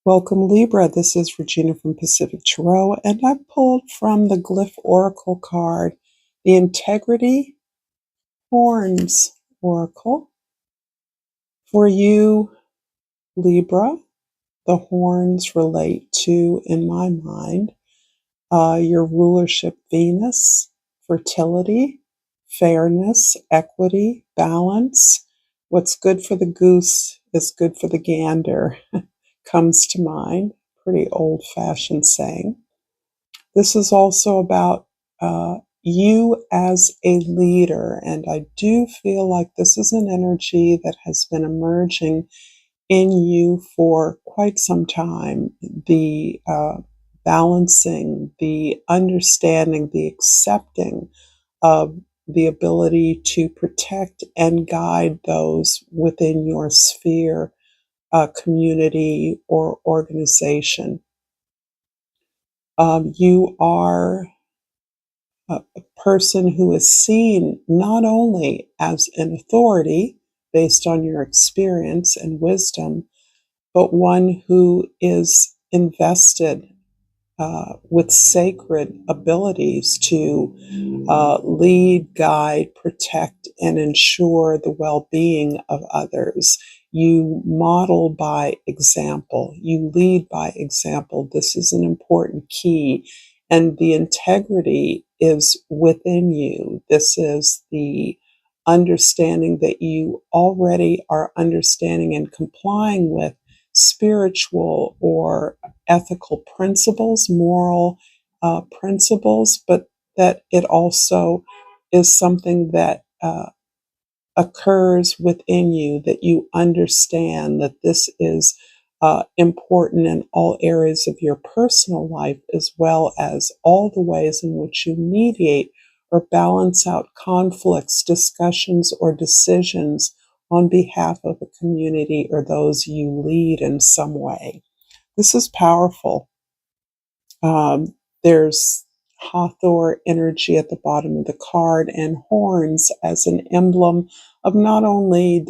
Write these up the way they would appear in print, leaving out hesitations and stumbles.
Welcome, Libra. This is Regina from Pacific Tarot, and I pulled from the Glyph Oracle card, the Integrity Horns Oracle. For you, Libra, the horns relate to, in my mind, your rulership Venus, fertility, fairness, equity, balance. What's good for the goose is good for the gander, comes to mind. Pretty old-fashioned saying. This is also about you as a leader, and I do feel like this is an energy that has been emerging in you for quite some time. The balancing, the understanding, the accepting of the ability to protect and guide those within your sphere, community, or organization. You are a person who is seen not only as an authority based on your experience and wisdom, but one who is invested with sacred abilities to lead, guide, protect, and ensure the well-being of others. You model by example. You lead by example. This is an important key. And the integrity is within you. This is the understanding that you already are understanding and complying with spiritual or ethical principles, moral principles, but that it also is something that occurs within you, that you understand that this is important in all areas of your personal life, as well as all the ways in which you mediate or balance out conflicts, discussions, or decisions on behalf of a community or those you lead in some way. This is powerful. There's Hathor energy at the bottom of the card, and horns as an emblem of not only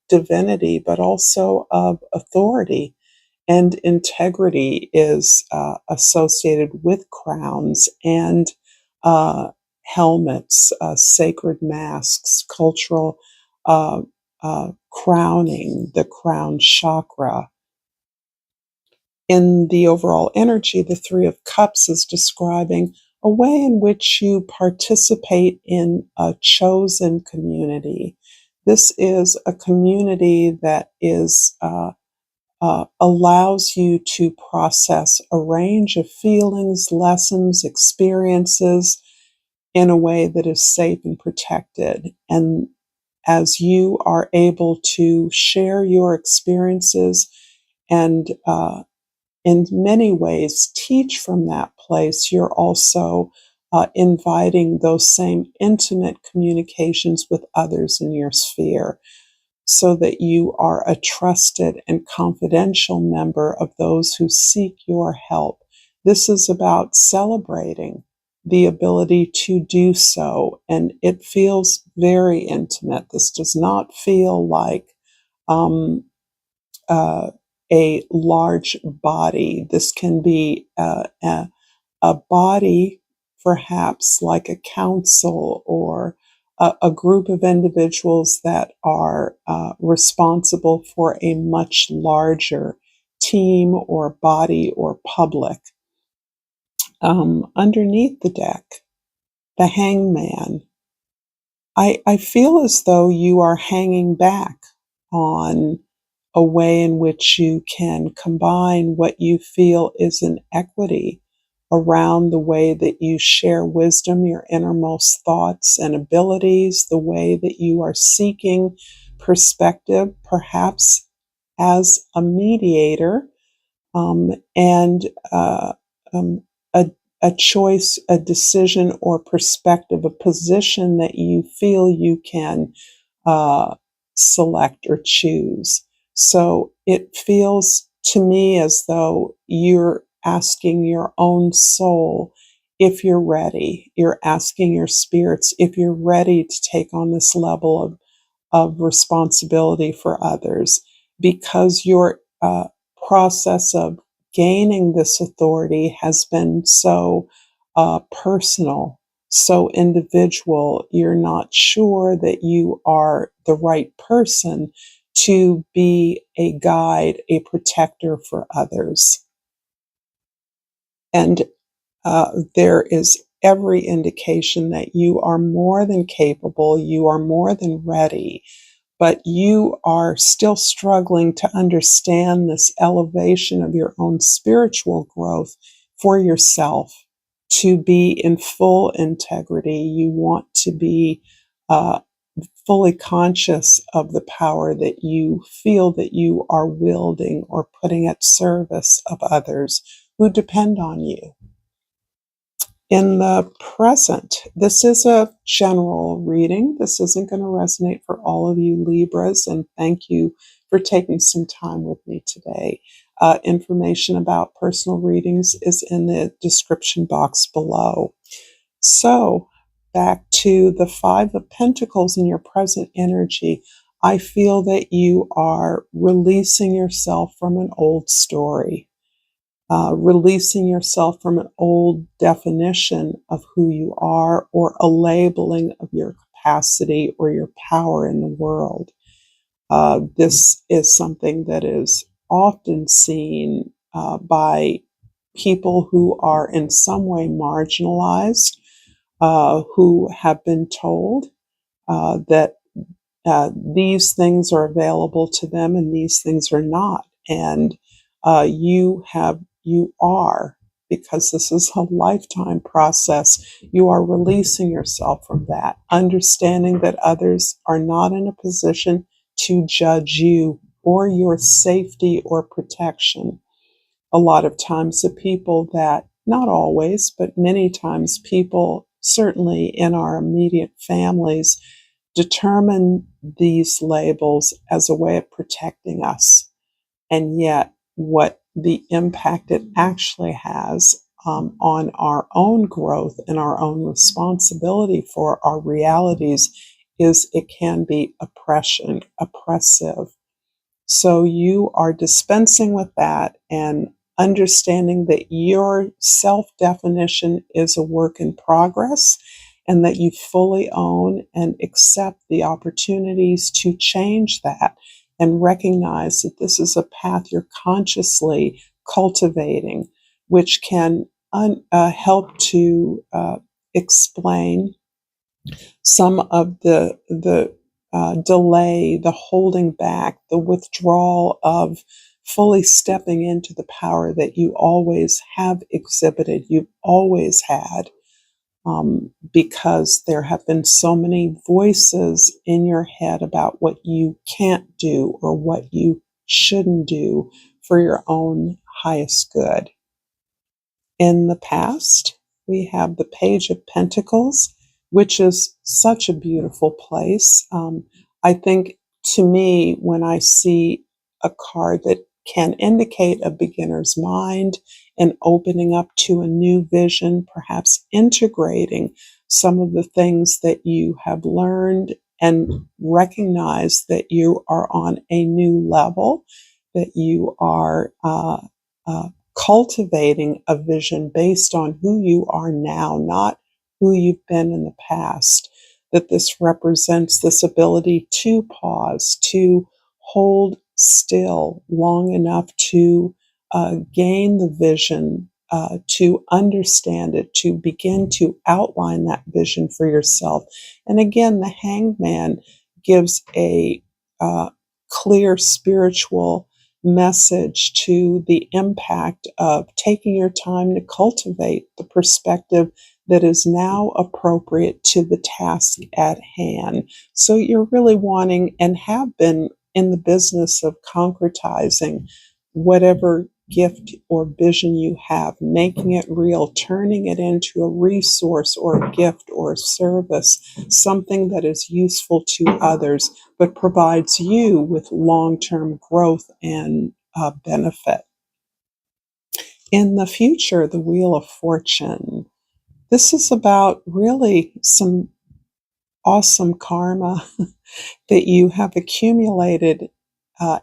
divinity, but also of authority. And integrity is associated with crowns and helmets, sacred masks, cultural crowning, the crown chakra. In the overall energy, the Three of Cups is describing a way in which you participate in a chosen community. This is a community that is allows you to process a range of feelings, lessons, experiences in a way that is safe and protected. And as you are able to share your experiences and in many ways teach from that place, you're also inviting those same intimate communications with others in your sphere, so that you are a trusted and confidential member of those who seek your help. This is about celebrating the ability to do so, and it feels very intimate. This does not feel like a large body. This can be a body, perhaps like a council or a group of individuals that are responsible for a much larger team or body or public. Underneath the deck, the hangman. I feel as though you are hanging back on a way in which you can combine what you feel is an equity around the way that you share wisdom, your innermost thoughts and abilities, the way that you are seeking perspective, perhaps as a mediator, and a choice, a decision, or perspective, a position that you feel you can select or choose. So it feels to me as though you're asking your own soul if you're ready. You're asking your spirits if you're ready to take on this level of responsibility for others, because you're process of gaining this authority has been so personal, so individual. You're not sure that you are the right person to be a guide, a protector for others. And there is every indication that you are more than capable, you are more than ready, but you are still struggling to understand this elevation of your own spiritual growth for yourself, to be in full integrity. You want to be uh, fully conscious of the power that you feel that you are wielding or putting at service of others who depend on you. In the present, this is a general reading. This isn't going to resonate for all of you Libras, and thank you for taking some time with me today. Information about personal readings is in the description box below. So, back to the Five of Pentacles in your present energy. I feel that you are releasing yourself from an old story. Releasing yourself from an old definition of who you are or a labeling of your capacity or your power in the world. This is something that is often seen by people who are in some way marginalized, who have been told that these things are available to them and these things are not. And you are, because this is a lifetime process, you are releasing yourself from that, understanding that others are not in a position to judge you or your safety or protection. A lot of times the people that, not always, but many times people, certainly in our immediate families, determine these labels as a way of protecting us. And yet, what the impact it actually has on our own growth and our own responsibility for our realities is it can be oppressive. So you are dispensing with that and understanding that your self-definition is a work in progress and that you fully own and accept the opportunities to change that and recognize that this is a path you're consciously cultivating, which can help to explain some of the delay, the holding back, the withdrawal of fully stepping into the power that you always have exhibited, you've always had, because there have been so many voices in your head about what you can't do or what you shouldn't do for your own highest good. In the past, we have the Page of Pentacles, which is such a beautiful place. I think, to me, when I see a card that can indicate a beginner's mind and opening up to a new vision, perhaps integrating some of the things that you have learned and recognize that you are on a new level, that you are cultivating a vision based on who you are now, not who you've been in the past. That this represents this ability to pause, to hold still long enough to gain the vision, to understand it, to begin to outline that vision for yourself. And again, the Hangman gives a clear spiritual message to the impact of taking your time to cultivate the perspective that is now appropriate to the task at hand. So you're really wanting and have been in the business of concretizing whatever gift or vision you have, making it real, turning it into a resource or a gift or a service, something that is useful to others, but provides you with long-term growth and benefit. In the future, the Wheel of Fortune. This is about really some awesome karma that you have accumulated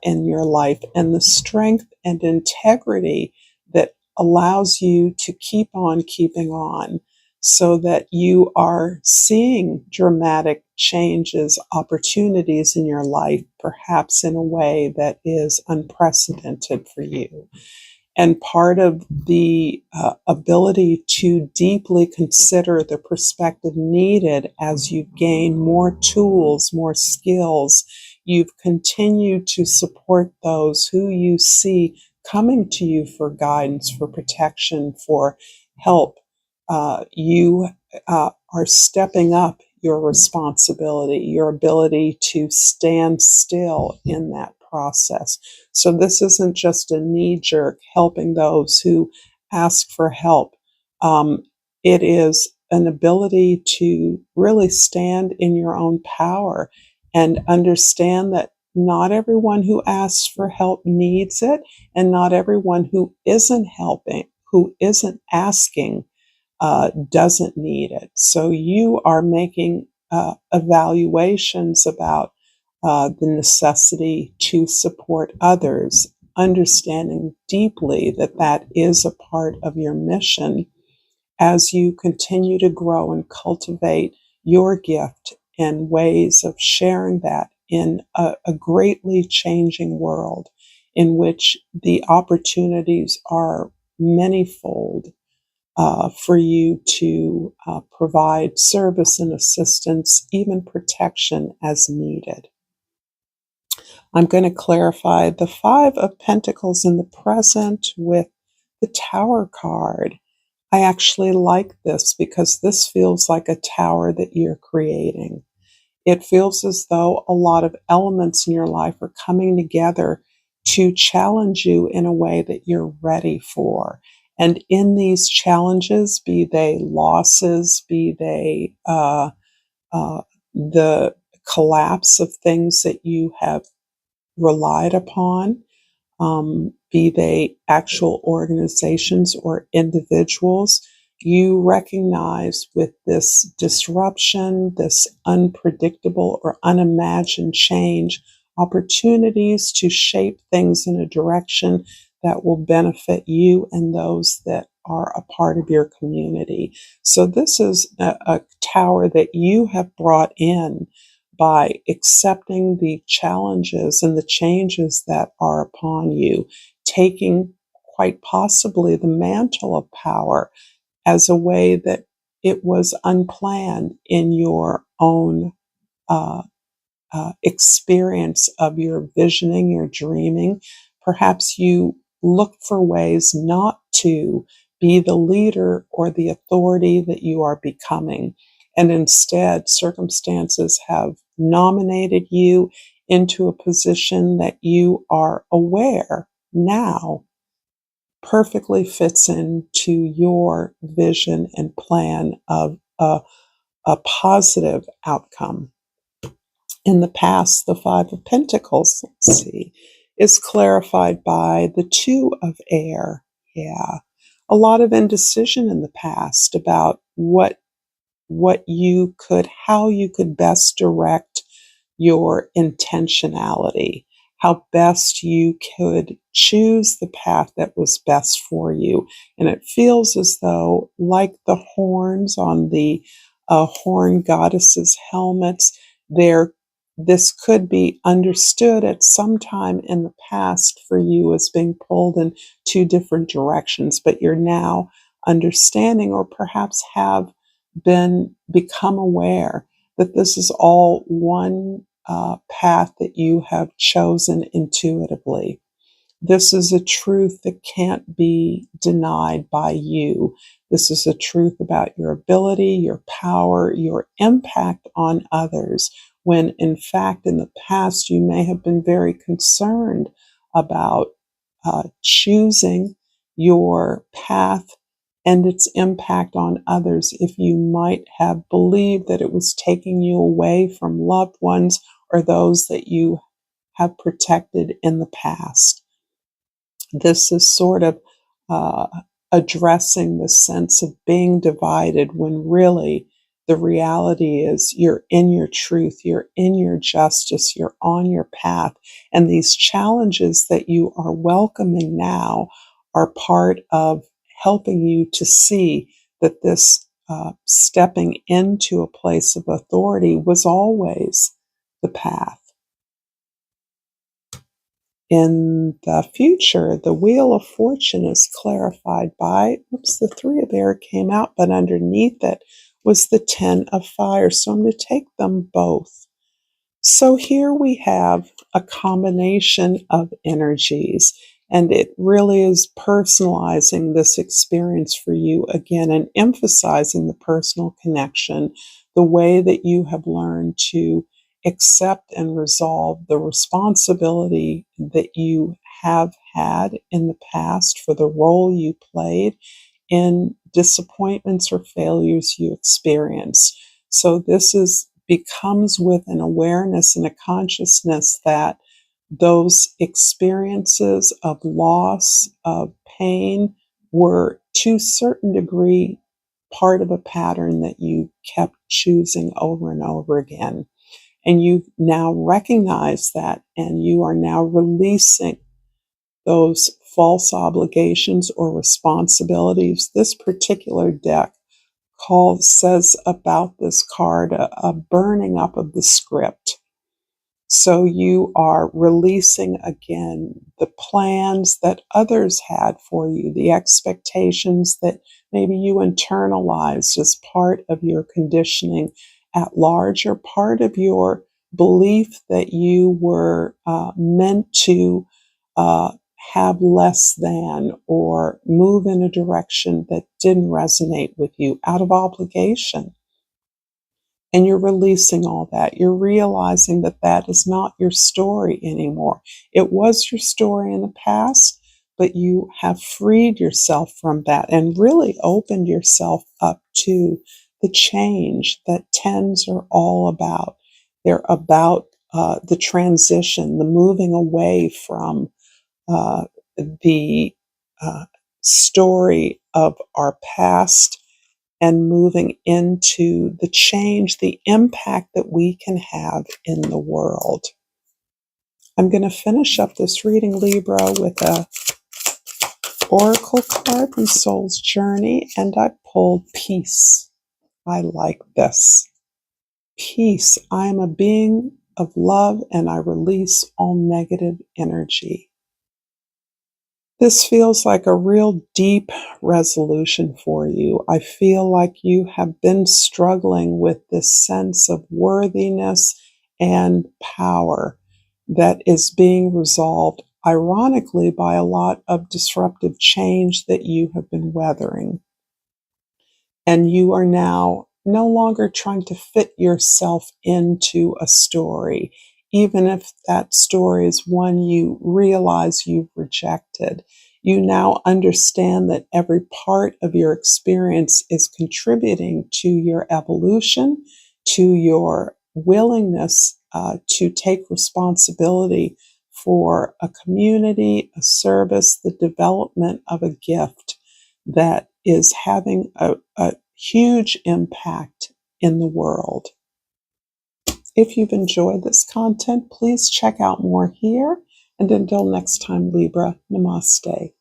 in your life and the strength and integrity that allows you to keep on keeping on, so that you are seeing dramatic changes, opportunities in your life, perhaps in a way that is unprecedented for you. And part of the ability to deeply consider the perspective needed as you gain more tools, more skills, you've continued to support those who you see coming to you for guidance, for protection, for help. You are stepping up your responsibility, your ability to stand still in that process. So this isn't just a knee jerk helping those who ask for help. It is an ability to really stand in your own power and understand that not everyone who asks for help needs it, and not everyone who isn't helping, who isn't asking, doesn't need it. So you are making evaluations about the necessity to support others, understanding deeply that that is a part of your mission as you continue to grow and cultivate your gift and ways of sharing that in a greatly changing world in which the opportunities are manyfold for you to provide service and assistance, even protection as needed. I'm going to clarify the Five of Pentacles in the present with the Tower card. I actually like this because this feels like a tower that you're creating. It feels as though a lot of elements in your life are coming together to challenge you in a way that you're ready for. And in these challenges, be they losses, be they the collapse of things that you have relied upon, be they actual organizations or individuals, you recognize with this disruption, this unpredictable or unimagined change, opportunities to shape things in a direction that will benefit you and those that are a part of your community. So this is a tower that you have brought in by accepting the challenges and the changes that are upon you, taking quite possibly the mantle of power as a way that it was unplanned in your own experience of your visioning, your dreaming. Perhaps you look for ways not to be the leader or the authority that you are becoming. And instead, circumstances have nominated you into a position that you are aware now perfectly fits into your vision and plan of a positive outcome. In the past, the Five of Pentacles, let's see, is clarified by the Two of Air. Yeah. A lot of indecision in the past about how you could best direct your intentionality, how best you could choose the path that was best for you. And it feels as though, like the horns on the horn goddesses' helmets, this could be understood at some time in the past for you as being pulled in two different directions, but you're now understanding, or perhaps have become aware that this is all one path that you have chosen intuitively. This is a truth that can't be denied by you. This is a truth about your ability, your power, your impact on others, when in fact in the past you may have been very concerned about choosing your path and its impact on others, if you might have believed that it was taking you away from loved ones or those that you have protected in the past. This is sort of uh, addressing the sense of being divided when really the reality is you're in your truth, you're in your justice, you're on your path. And these challenges that you are welcoming now are part of helping you to see that this stepping into a place of authority was always the path. In the future, the Wheel of Fortune is clarified by, the Three of Air came out, but underneath it was the Ten of Fire. So I'm going to take them both. So here we have a combination of energies, and it really is personalizing this experience for you again and emphasizing the personal connection, the way that you have learned to accept and resolve the responsibility that you have had in the past for the role you played in disappointments or failures you experienced. So this becomes with an awareness and a consciousness that those experiences of loss, of pain, were to a certain degree part of a pattern that you kept choosing over and over again. And you now recognize that, and you are now releasing those false obligations or responsibilities. This particular deck says about this card a burning up of the script. So you are releasing again the plans that others had for you, the expectations that maybe you internalized as part of your conditioning at large, or part of your belief that you were meant to have less than, or move in a direction that didn't resonate with you out of obligation. And you're releasing all that. You're realizing that that is not your story anymore. It was your story in the past, but you have freed yourself from that and really opened yourself up to the change that tens are all about. They're about the transition, the moving away from the story of our past and moving into the change, the impact that we can have in the world. I'm going to finish up this reading, Libra, with a oracle card from Soul's Journey, and I pulled Peace. I like this. Peace. I am a being of love, and I release all negative energy. This feels like a real deep resolution for you. I feel like you have been struggling with this sense of worthiness and power that is being resolved, ironically, by a lot of disruptive change that you have been weathering. And you are now no longer trying to fit yourself into a story, even if that story is one you realize you've rejected. You now understand that every part of your experience is contributing to your evolution, to your willingness to take responsibility for a community, a service, the development of a gift that is having a huge impact in the world. If you've enjoyed this content, please check out more here. And until next time, Libra, namaste.